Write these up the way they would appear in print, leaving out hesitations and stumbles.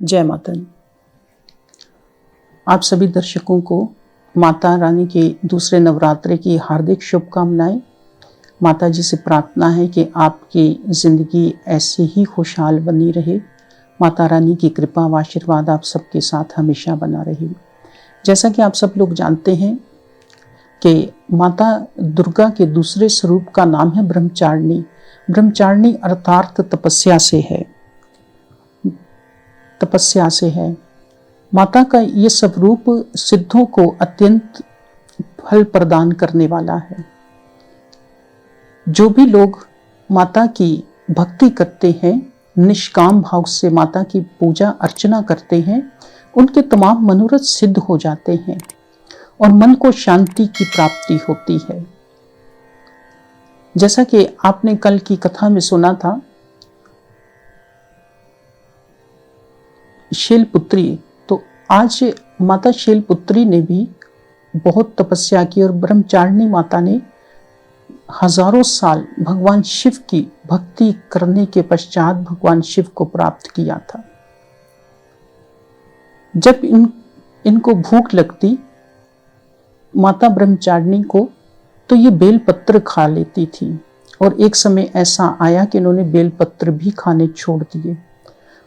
जय माता दी। आप सभी दर्शकों को माता रानी के दूसरे नवरात्रे की हार्दिक शुभकामनाएं। माता जी से प्रार्थना है कि आपकी ज़िंदगी ऐसे ही खुशहाल बनी रहे। माता रानी की कृपा व आशीर्वाद आप सबके साथ हमेशा बना रहे। जैसा कि आप सब लोग जानते हैं कि माता दुर्गा के दूसरे स्वरूप का नाम है ब्रह्मचारिणी। ब्रह्मचारिणी अर्थात तपस्या से है। माता का ये स्वरूप सिद्धों को अत्यंत फल प्रदान करने वाला है। जो भी लोग माता की भक्ति करते हैं, निष्काम भाव से माता की पूजा अर्चना करते हैं, उनके तमाम मनोरथ सिद्ध हो जाते हैं और मन को शांति की प्राप्ति होती है। जैसा कि आपने कल की कथा में सुना था, शैलपुत्री, तो आज माता शैलपुत्री ने भी बहुत तपस्या की और ब्रह्मचारिणी माता ने हजारों साल भगवान शिव की भक्ति करने के पश्चात भगवान शिव को प्राप्त किया था। जब इनको भूख लगती माता ब्रह्मचारिणी को, तो ये बेलपत्र खा लेती थी और एक समय ऐसा आया कि इन्होंने बेलपत्र भी खाने छोड़ दिए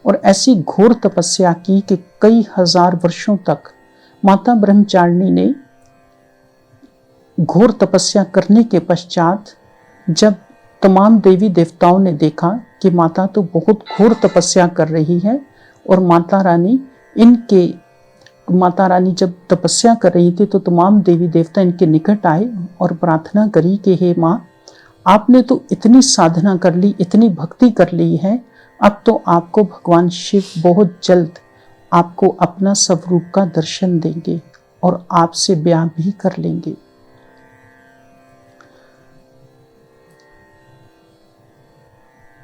और ऐसी घोर तपस्या की कि कई हजार वर्षों तक माता ब्रह्मचारिणी ने घोर तपस्या करने के पश्चात जब तमाम देवी देवताओं ने देखा कि माता तो बहुत घोर तपस्या कर रही है और माता रानी जब तपस्या कर रही थी, तो तमाम देवी देवता इनके निकट आए और प्रार्थना करी कि हे माँ, आपने तो इतनी साधना कर ली, इतनी भक्ति कर ली है, अब तो आपको भगवान शिव बहुत जल्द आपको अपना स्वरूप का दर्शन देंगे और आपसे ब्याह भी कर लेंगे।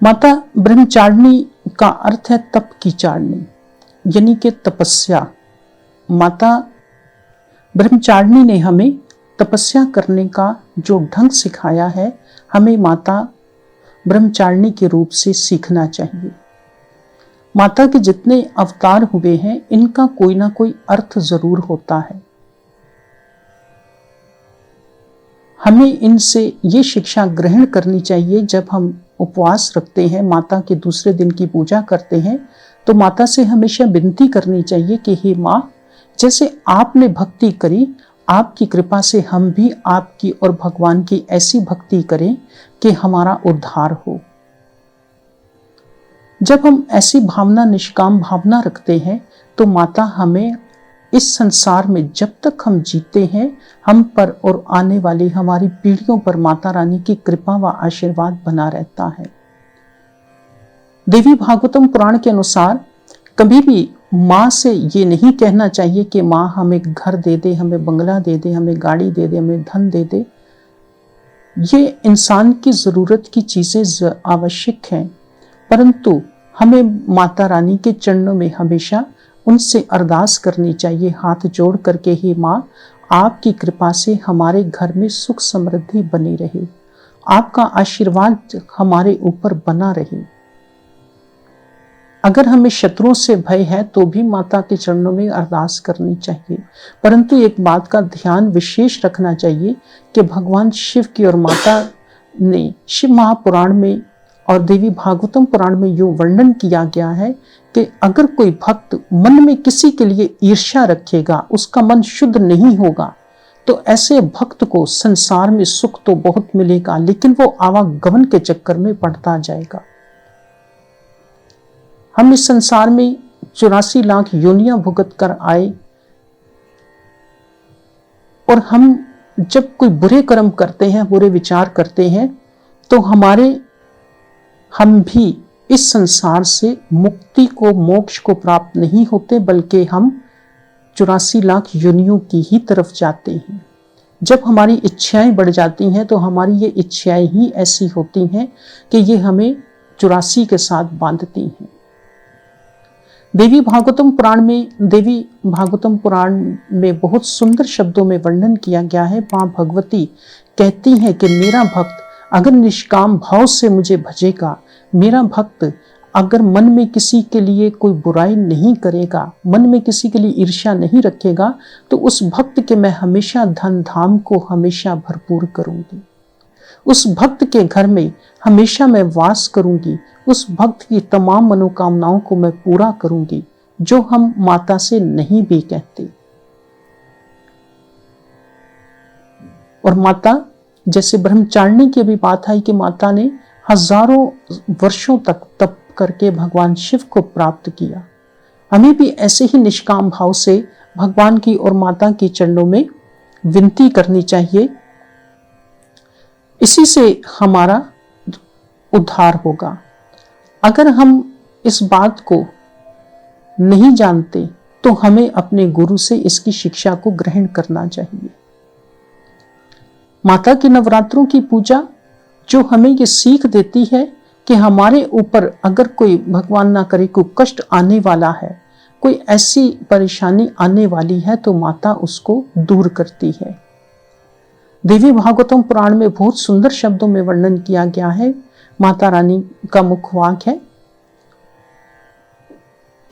माता ब्रह्मचारिणी का अर्थ है तप की चारिणी, यानी कि तपस्या। माता ब्रह्मचारिणी ने हमें तपस्या करने का जो ढंग सिखाया है, हमें माता ब्रह्मचारिणी के रूप से सीखना चाहिए। माता के जितने अवतार हुए हैं, इनका कोई ना कोई अर्थ जरूर होता है। हमें इनसे ये शिक्षा ग्रहण करनी चाहिए। जब हम उपवास रखते हैं, माता के दूसरे दिन की पूजा करते हैं, तो माता से हमेशा विनती करनी चाहिए कि हे माँ, जैसे आपने भक्ति करी, आपकी कृपा से हम भी आपकी और भगवान की ऐसी भक्ति करें कि हमारा उद्धार हो। जब हम ऐसी भावना, निष्काम भावना रखते हैं, तो माता हमें इस संसार में जब तक हम जीते हैं, हम पर और आने वाली हमारी पीढ़ियों पर माता रानी की कृपा व आशीर्वाद बना रहता है। देवी भागवतम पुराण के अनुसार कभी भी माँ से ये नहीं कहना चाहिए कि माँ हमें घर दे दे, हमें बंगला दे दे, हमें गाड़ी दे दे, हमें धन दे दे। ये इंसान की जरूरत की चीजें आवश्यक हैं, परंतु हमें माता रानी के चरणों में हमेशा उनसे अरदास करनी चाहिए, हाथ जोड़ करके, ही माँ, आपकी कृपा से हमारे घर में सुख समृद्धि बनी रहे, आपका आशीर्वाद हमारे ऊपर बना रहे। अगर हमें शत्रुओं से भय है तो भी माता के चरणों में अरदास करनी चाहिए, परंतु एक बात का ध्यान विशेष रखना चाहिए कि भगवान शिव की और माता ने शिव महापुराण में और देवी भागवतम पुराण में यूं वर्णन किया गया है कि अगर कोई भक्त मन में किसी के लिए ईर्ष्या रखेगा, उसका मन शुद्ध नहीं होगा, तो ऐसे भक्त को संसार में सुख तो बहुत मिलेगा, लेकिन वो आवागमन के चक्कर में पड़ता जाएगा। हम इस संसार में 84 लाख योनियां भुगत कर आए और हम जब कोई बुरे कर्म करते हैं, बुरे विचार करते हैं, तो हम भी इस संसार से मुक्ति को, मोक्ष को प्राप्त नहीं होते, बल्कि हम 84 लाख योनियों की ही तरफ जाते हैं। जब हमारी इच्छाएं बढ़ जाती हैं, तो हमारी ये इच्छाएं ही ऐसी होती हैं कि ये हमें 84 के साथ बांधती हैं। देवी भागवतम पुराण में बहुत सुंदर शब्दों में वर्णन किया गया है। मां भगवती कहती हैं कि मेरा भक्त अगर निष्काम भाव से मुझे भजेगा, मेरा भक्त अगर मन में किसी के लिए कोई बुराई नहीं करेगा, मन में किसी के लिए ईर्ष्या नहीं रखेगा, तो उस भक्त के मैं हमेशा धन धाम को हमेशा भरपूर करूंगी। उस भक्त के घर में हमेशा मैं वास करूंगी। उस भक्त की तमाम मनोकामनाओं को मैं पूरा करूंगी, जो हम माता से नहीं भी कहते। और माता, जैसे ब्रह्मचारिणी की भी बात आई कि माता ने हजारों वर्षों तक तप करके भगवान शिव को प्राप्त किया। हमें भी ऐसे ही निष्काम भाव से भगवान की और माता के चरणों में विनती करनी चाहिए। इसी से हमारा उद्धार होगा। अगर हम इस बात को नहीं जानते तो हमें अपने गुरु से इसकी शिक्षा को ग्रहण करना चाहिए। माता के नवरात्रों की पूजा जो हमें ये सीख देती है कि हमारे ऊपर अगर कोई, भगवान ना करे, कोई कष्ट आने वाला है, कोई ऐसी परेशानी आने वाली है, तो माता उसको दूर करती है। देवी भागवतम पुराण में बहुत सुंदर शब्दों में वर्णन किया गया है। माता रानी का मुखवाक्य है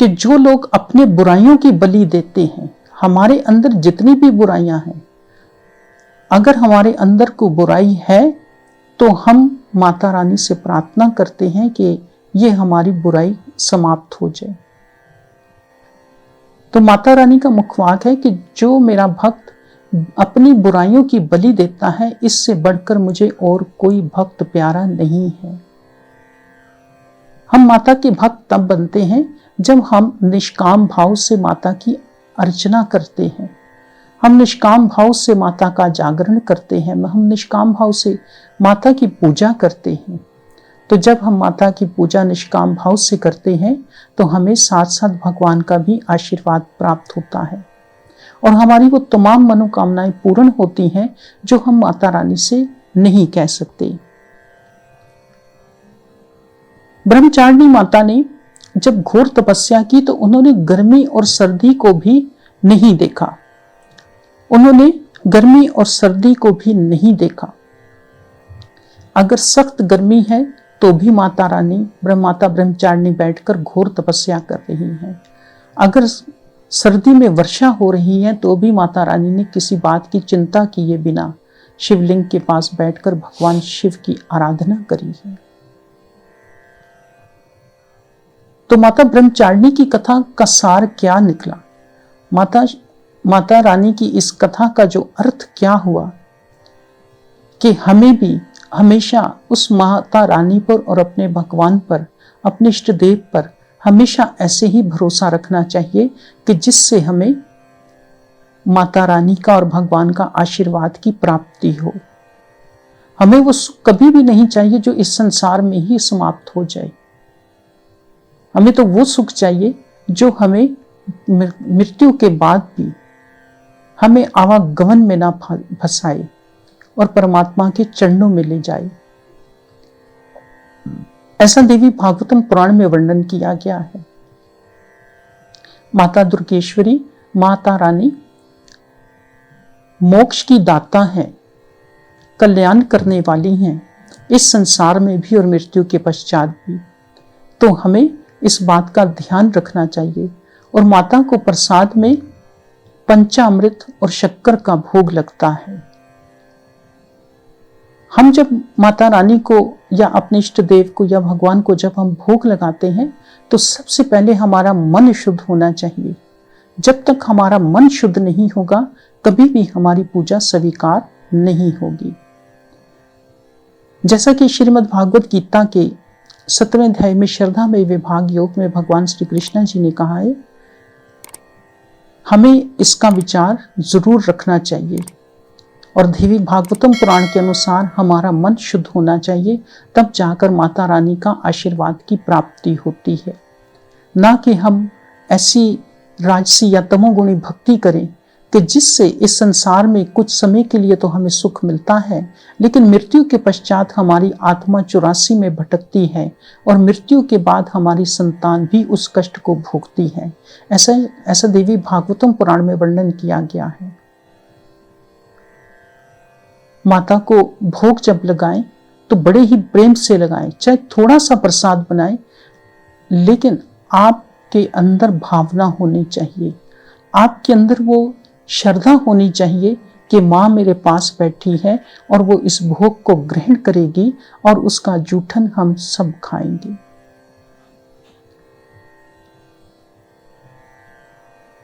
कि जो लोग अपने बुराइयों की बलि देते हैं, हमारे अंदर जितनी भी बुराइयां हैं, अगर हमारे अंदर कोई बुराई है तो हम माता रानी से प्रार्थना करते हैं कि ये हमारी बुराई समाप्त हो जाए। तो माता रानी का मुखवाक्य है कि जो मेरा भक्त अपनी बुराइयों की बलि देता है, इससे बढ़कर मुझे और कोई भक्त प्यारा नहीं है। हम माता के भक्त तब बनते हैं जब हम निष्काम भाव से माता की अर्चना करते हैं, हम निष्काम भाव से माता का जागरण करते हैं, हम निष्काम भाव से माता की पूजा करते हैं। तो जब हम माता की पूजा निष्काम भाव से करते हैं तो हमें साथ साथ भगवान का भी आशीर्वाद प्राप्त होता है और हमारी वो तमाम मनोकामनाएं पूर्ण होती हैं जो हम माता रानी से नहीं कह सकते। ब्रह्मचारिणी माता ने जब घोर तपस्या की तो उन्होंने गर्मी और सर्दी को भी नहीं देखा, उन्होंने गर्मी और सर्दी को भी नहीं देखा। अगर सख्त गर्मी है तो भी माता रानी माता ब्रह्मचारिणी बैठकर घोर तपस्या कर रही हैं। अगर सर्दी में वर्षा हो रही है तो भी माता रानी ने किसी बात की चिंता किए बिना शिवलिंग के पास बैठकर भगवान शिव की आराधना करी है। तो माता ब्रह्मचारिणी की कथा का सार क्या निकला? माता रानी की इस कथा का जो अर्थ क्या हुआ कि हमें भी हमेशा उस माता रानी पर और अपने भगवान पर, अपने इष्ट देव पर हमेशा ऐसे ही भरोसा रखना चाहिए कि जिससे हमें माता रानी का और भगवान का आशीर्वाद की प्राप्ति हो। हमें वो सुख कभी भी नहीं चाहिए जो इस संसार में ही समाप्त हो जाए। हमें तो वो सुख चाहिए जो हमें मृत्यु के बाद भी हमें आवागमन में ना फंसाए और परमात्मा के चरणों में ले जाए। ऐसा देवी भागवतम पुराण में वर्णन किया गया है। माता दुर्गेश्वरी, माता रानी मोक्ष की दाता है, कल्याण करने वाली हैं, इस संसार में भी और मृत्यु के पश्चात भी। तो हमें इस बात का ध्यान रखना चाहिए। और माता को प्रसाद में पंचामृत और शक्कर का भोग लगता है। हम जब माता रानी को या अपने इष्ट देव को या भगवान को जब हम भोग लगाते हैं तो सबसे पहले हमारा मन शुद्ध होना चाहिए। जब तक हमारा मन शुद्ध नहीं होगा कभी भी हमारी पूजा स्वीकार नहीं होगी। जैसा कि श्रीमद् भागवत गीता के 7वें अध्याय में श्रद्धा में विभाग योग में भगवान श्री कृष्ण जी ने कहा है, हमें इसका विचार जरूर रखना चाहिए। और देवी भागवतम पुराण के अनुसार हमारा मन शुद्ध होना चाहिए, तब जाकर माता रानी का आशीर्वाद की प्राप्ति होती है। ना कि हम ऐसी राजसी या तमोगुणी भक्ति करें कि जिससे इस संसार में कुछ समय के लिए तो हमें सुख मिलता है, लेकिन मृत्यु के पश्चात हमारी आत्मा 84 में भटकती है और मृत्यु के बाद हमारी संतान भी उस कष्ट को भोगती है। ऐसा देवी भागवतम पुराण में वर्णन किया गया है। माता को भोग जब लगाएं तो बड़े ही प्रेम से लगाएं, चाहे थोड़ा सा प्रसाद बनाएं, लेकिन आपके अंदर भावना होनी चाहिए, आपके अंदर वो श्रद्धा होनी चाहिए कि माँ मेरे पास बैठी है और वो इस भोग को ग्रहण करेगी और उसका जूठन हम सब खाएंगे।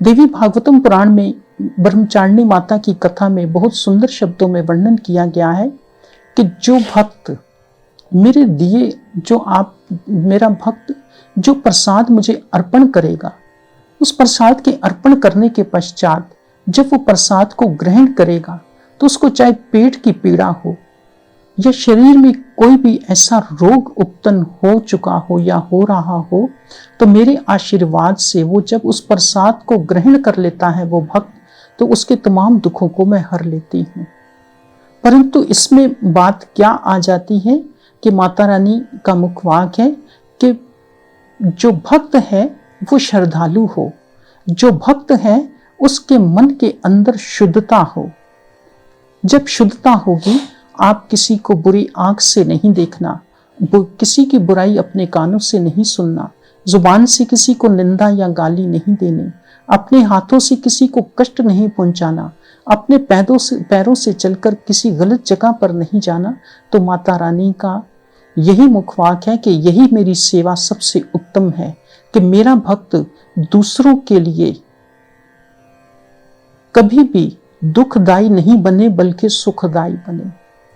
देवी भागवतम पुराण में ब्रह्मचारिणी माता की कथा में बहुत सुंदर शब्दों में वर्णन किया गया है कि जो भक्त मेरे दिए, मेरा भक्त जो प्रसाद मुझे अर्पण करेगा, उस प्रसाद के अर्पण करने के पश्चात जब वो प्रसाद को ग्रहण करेगा तो उसको चाहे पेट की पीड़ा हो या शरीर में कोई भी ऐसा रोग उत्पन्न हो चुका हो या हो रहा हो, तो मेरे आशीर्वाद से वो जब उस प्रसाद को ग्रहण कर लेता है वो भक्त, तो उसके तमाम दुखों को मैं हर लेती हूँ। परंतु इसमें बात क्या आ जाती है कि माता रानी का मुखवाक है कि जो भक्त है वो श्रद्धालु हो, जो भक्त है उसके मन के अंदर शुद्धता हो। जब शुद्धता होगी, आप किसी को बुरी आंख से नहीं देखना, किसी की बुराई अपने कानों से नहीं सुनना, जुबान से किसी को निंदा या गाली नहीं देनी, अपने हाथों से किसी को कष्ट नहीं पहुंचाना, अपने पैरों से चलकर किसी गलत जगह पर नहीं जाना। तो माता रानी का यही मुखवाक है कि यही मेरी सेवा सबसे उत्तम है कि मेरा भक्त दूसरों के लिए कभी भी दुखदायी नहीं बने बल्कि सुखदायी बने।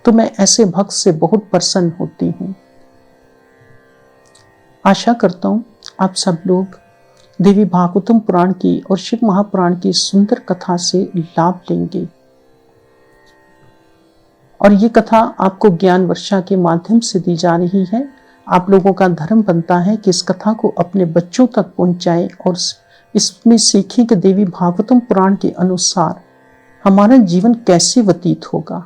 तो मैं ऐसे भक्त से बहुत प्रसन्न होती हूँ। आशा करता हूँ आप सब लोग देवी भागवतम पुराण की और शिव महापुराण की सुंदर कथा से लाभ लेंगे और ये कथा आपको ज्ञान वर्षा के माध्यम से दी जा रही है। आप लोगों का धर्म बनता है कि इस कथा को अपने बच्चों तक पहुंचाएं और इसमें सीखें कि देवी भागवतम पुराण के अनुसार हमारा जीवन कैसे व्यतीत होगा।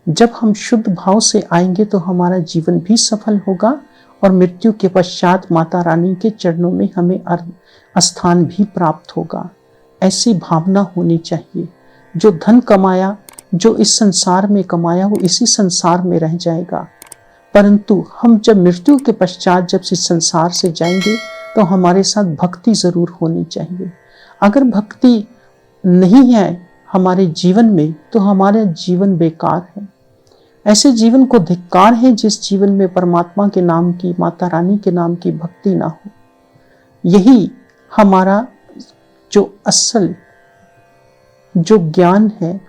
जब हम शुद्ध भाव से आएंगे तो हमारा जीवन भी सफल होगा और मृत्यु के पश्चात माता रानी के चरणों में हमें स्थान भी प्राप्त होगा। ऐसी भावना होनी चाहिए। जो धन कमाया, जो इस संसार में कमाया, वो इसी संसार में रह जाएगा, परंतु हम जब मृत्यु के पश्चात जब इस संसार से जाएंगे तो हमारे साथ भक्ति जरूर होनी चाहिए। अगर भक्ति नहीं है हमारे जीवन में तो हमारा जीवन बेकार है। ऐसे जीवन को धिक्कार है जिस जीवन में परमात्मा के नाम की, माता रानी के नाम की भक्ति ना हो। यही हमारा जो असल जो ज्ञान है,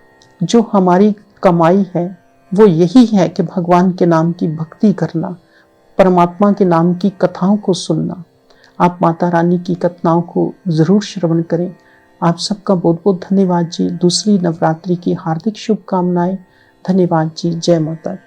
जो हमारी कमाई है, वो यही है कि भगवान के नाम की भक्ति करना, परमात्मा के नाम की कथाओं को सुनना। आप माता रानी की कथाओं को जरूर श्रवण करें। आप सबका बहुत बहुत धन्यवाद जी। दूसरी नवरात्रि की हार्दिक शुभकामनाएं। धन्यवाद जी। जय माता दी।